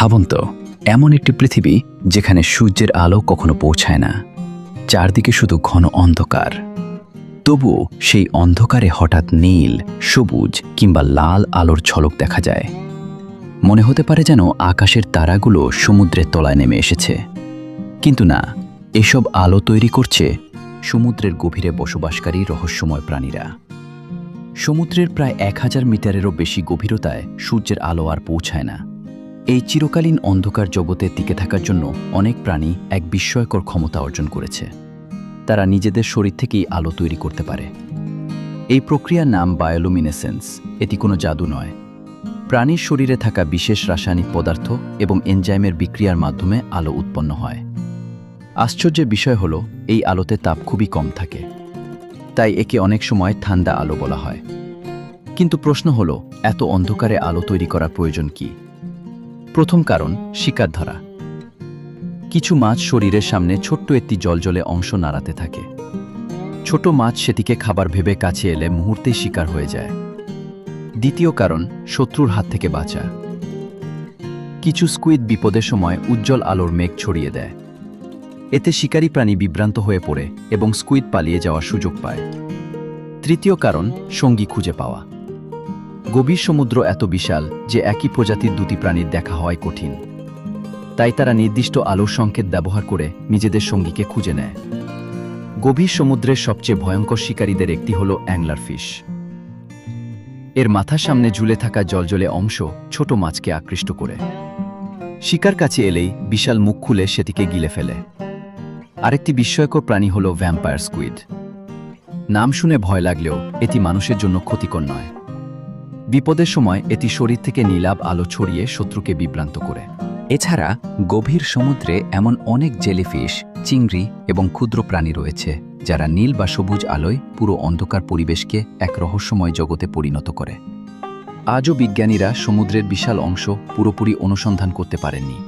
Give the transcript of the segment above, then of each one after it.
ভাবুন তো, এমন একটি পৃথিবী যেখানে সূর্যের আলো কখনো পৌঁছায় না, চারদিকে শুধু ঘন অন্ধকার। তবুও সেই অন্ধকারে হঠাৎ নীল, সবুজ কিংবা লাল আলোর ঝলক দেখা যায়। মনে হতে পারে যেন আকাশের তারাগুলো সমুদ্রের তলায় নেমে এসেছে। কিন্তু না, এসব আলো তৈরি করছে সমুদ্রের গভীরে বসবাসকারী রহস্যময় প্রাণীরা। সমুদ্রের প্রায় 1000 মিটারেরও বেশি গভীরতায় সূর্যের আলো আর পৌঁছায় না। এই চিরকালীন অন্ধকার জগতে টিকে থাকার জন্য অনেক প্রাণী এক বিস্ময়কর ক্ষমতা অর্জন করেছে। তারা নিজেদের শরীর থেকেই আলো তৈরি করতে পারে। এই প্রক্রিয়ার নাম বায়োলুমিনেসেন্স। এটি কোনো জাদু নয়। প্রাণীর শরীরে থাকা বিশেষ রাসায়নিক পদার্থ এবং এনজাইমের বিক্রিয়ার মাধ্যমে আলো উৎপন্ন হয়। আশ্চর্যের বিষয় হলো, এই আলোতে তাপ খুবই কম থাকে, তাই একে অনেক সময় ঠান্ডা আলো বলা হয়। কিন্তু প্রশ্ন হলো, এত অন্ধকারে আলো তৈরি করার প্রয়োজন কি? প্রথম কারণ, শিকার ধরা। কিছু মাছ শরীরের সামনে ছোট্ট একটি জলজলে অংশ নাড়াতে থাকে। ছোট মাছ সেটিকে খাবার ভেবে কাছে এলে মুহূর্তেই শিকার হয়ে যায়। দ্বিতীয় কারণ, শত্রুর হাত থেকে বাঁচা। কিছু স্কুইড বিপদের সময় উজ্জ্বল আলোর মেঘ ছড়িয়ে দেয়। এতে শিকারী প্রাণী বিভ্রান্ত হয়ে পড়ে এবং স্কুইড পালিয়ে যাওয়ার সুযোগ পায়। তৃতীয় কারণ, সঙ্গী খুঁজে পাওয়া। গভীর সমুদ্র এত বিশাল যে একই প্রজাতির দুটি প্রাণীর দেখা হওয়াই কঠিন। তাই তারা নির্দিষ্ট আলোর সংকেত ব্যবহার করে নিজেদের সঙ্গীকে খুঁজে নেয়। গভীর সমুদ্রের সবচেয়ে ভয়ঙ্কর শিকারীদের একটি হল অ্যাংলারফিশ। এর মাথার সামনে ঝুলে থাকা জলজলে অংশ ছোট মাছকে আকৃষ্ট করে। শিকার কাছে এলেই বিশাল মুখ খুলে সেটিকে গিলে ফেলে। আরেকটি বিস্ময়কর প্রাণী হল ভ্যাম্পায়ার স্কুইড। নাম শুনে ভয় লাগলেও এটি মানুষের জন্য ক্ষতিকর নয়। বিপদের সময় এটি শরীর থেকে নীলাভ আলো ছড়িয়ে শত্রুকে বিভ্রান্ত করে। এছাড়া গভীর সমুদ্রে এমন অনেক জেলিফিশ, চিংড়ি এবং ক্ষুদ্র প্রাণী রয়েছে যারা নীল বা সবুজ আলোয় পুরো অন্ধকার পরিবেশকে এক রহস্যময় জগতে পরিণত করে। আজও বিজ্ঞানীরা সমুদ্রের বিশাল অংশ পুরোপুরি অনুসন্ধান করতে পারেননি।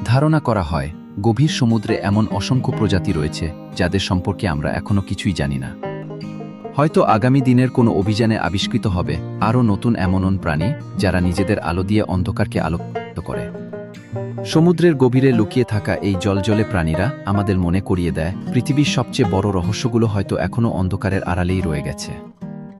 ধারণা করা হয়, গভীর সমুদ্রে এমন অসংখ্য প্রজাতি রয়েছে যাদের সম্পর্কে আমরা এখনো কিছুই জানি না। হয়তো আগামী দিনের কোনো অভিযানে আবিষ্কৃত হবে আরও নতুন এমন প্রাণী যারা নিজেদের আলো দিয়ে অন্ধকারকে আলোকিত করে। সমুদ্রের গভীরে লুকিয়ে থাকা এই জলজলে প্রাণীরা আমাদের মনে করিয়ে দেয়, পৃথিবীর সবচেয়ে বড় রহস্যগুলো হয়তো এখনও অন্ধকারের আড়ালেই রয়ে গেছে।